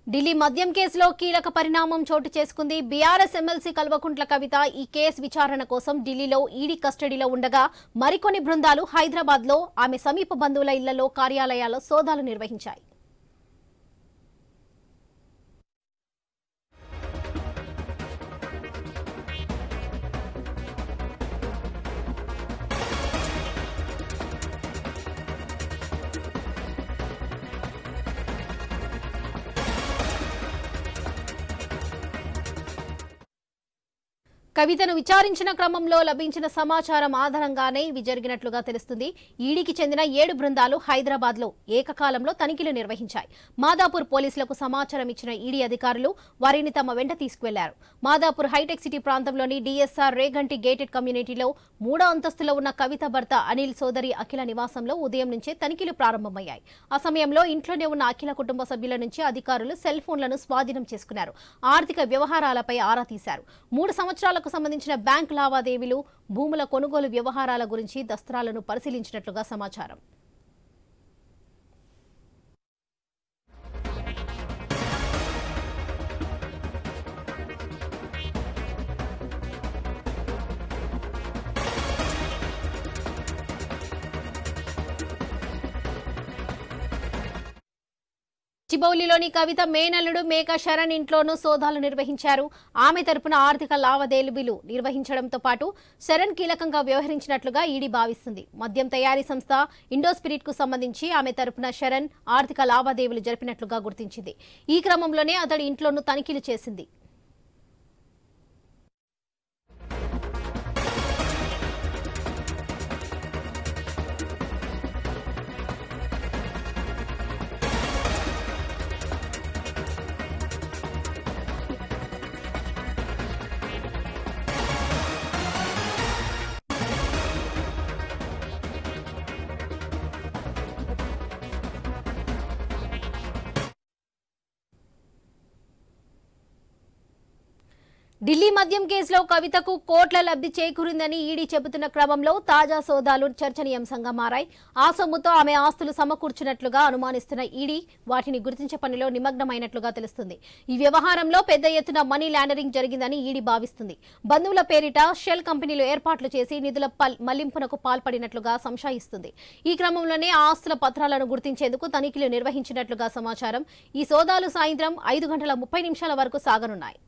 ఢిల్లీ మద్యం కేసులో కీలక పరిణామం చోటు చేసుకుంది. బీఆర్ఎస్ ఎమ్మెల్సీ కల్వకుంట్ల కవిత ఈ కేసు విచారణ కోసం ఢిల్లీలో ఈడీ కస్టడీలో ఉండగా మరికొన్ని బృందాలు హైదరాబాద్ లో ఆమె సమీప బంధువుల ఇళ్లలో కార్యాలయాల్లో సోదాలు నిర్వహించాయి. కవితను విచారించిన క్రమంలో లభించిన సమాచారం ఆధారంగానే ఇవి జరిగినట్లుగా తెలుస్తుంది. ఈడీకి చెందిన 7 బృందాలు హైదరాబాద్ లో ఏకకాలంలో తనిఖీలు నిర్వహించాయి. మాదాపూర్ పోలీసులకు సమాచారం ఇచ్చిన ఈడీ అధికారులు వారిని తమ వెంట తీసుకువెళ్లారు. మాదాపూర్ హైటెక్ సిటీ ప్రాంతంలోని డిఎస్ఆర్ రేగంటి గేటెడ్ కమ్యూనిటీలో 3వ అంతస్తులో ఉన్న కవిత భర్త అనిల్ సోదరి అఖిల నివాసంలో ఉదయం నుంచే తనిఖీలు ప్రారంభమయ్యాయి. ఆ సమయంలో ఇంట్లోనే ఉన్న అఖిల కుటుంబ సభ్యుల నుంచి అధికారులు సెల్ ఫోన్లను స్వాధీనం చేసుకున్నారు. ఆర్థిక వ్యవహారాలపై ఆరా తీశారు. 3 సంవత్సరాల సంబంధించిన బ్యాంకు లావాదేవీలు, భూముల కొనుగోలు వ్యవహారాల గురించి దస్త్రాలను పరిశీలించినట్లుగా సమాచారం. చిబౌలిలోని కవిత మేనల్లుడు మేకా శరణ్ ఇంట్లోనూ సోదాలు నిర్వహించారు. ఆమె తరపున ఆర్థిక లావాదేవీలు నిర్వహించడంతో పాటు శరణ్ కీలకంగా వ్యవహరించినట్లుగా ఈడీ భావిస్తుంది. మద్యం తయారీ సంస్థ ఇండోస్పిరిట్ కు సంబంధించి ఆమె తరపున శరణ్ ఆర్థిక లావాదేవీలు జరిపినట్లుగా గుర్తించింది. ఈ క్రమంలోనే అతడి ఇంట్లోనూ తనిఖీలు చేసింది. ఢిల్లీ మద్యం కేసులో కవితకు కోట్ల లబ్ధి చేకూరిందని ఈడీ చెబుతున్న క్రమంలో తాజా సోదాలు చర్చనీయాంశంగా మారాయి. ఆ సొమ్ముతో ఆమె ఆస్తులు సమకూర్చినట్లుగా అనుమానిస్తున్న ఈడీ వాటిని గుర్తించే పనిలో నిమగ్నమైనట్లుగా తెలుస్తుంది. ఈ వ్యవహారంలో పెద్ద ఎత్తున మనీ లాండరింగ్ జరిగిందని ఈడీ భావిస్తుంది. బంధువుల పేరిట షెల్ కంపెనీలు ఏర్పాట్లు చేసి నిధుల మళ్లింపునకు పాల్పడినట్లుగా సంశయిస్తుంది. ఈ క్రమంలోనే ఆ ఆస్తుల పత్రాలను గుర్తించేందుకు తనిఖీలు నిర్వహించినట్లుగా సమాచారం. ఈ సోదాలు సాయంత్రం 5:30 వరకు సాగనున్నాయి.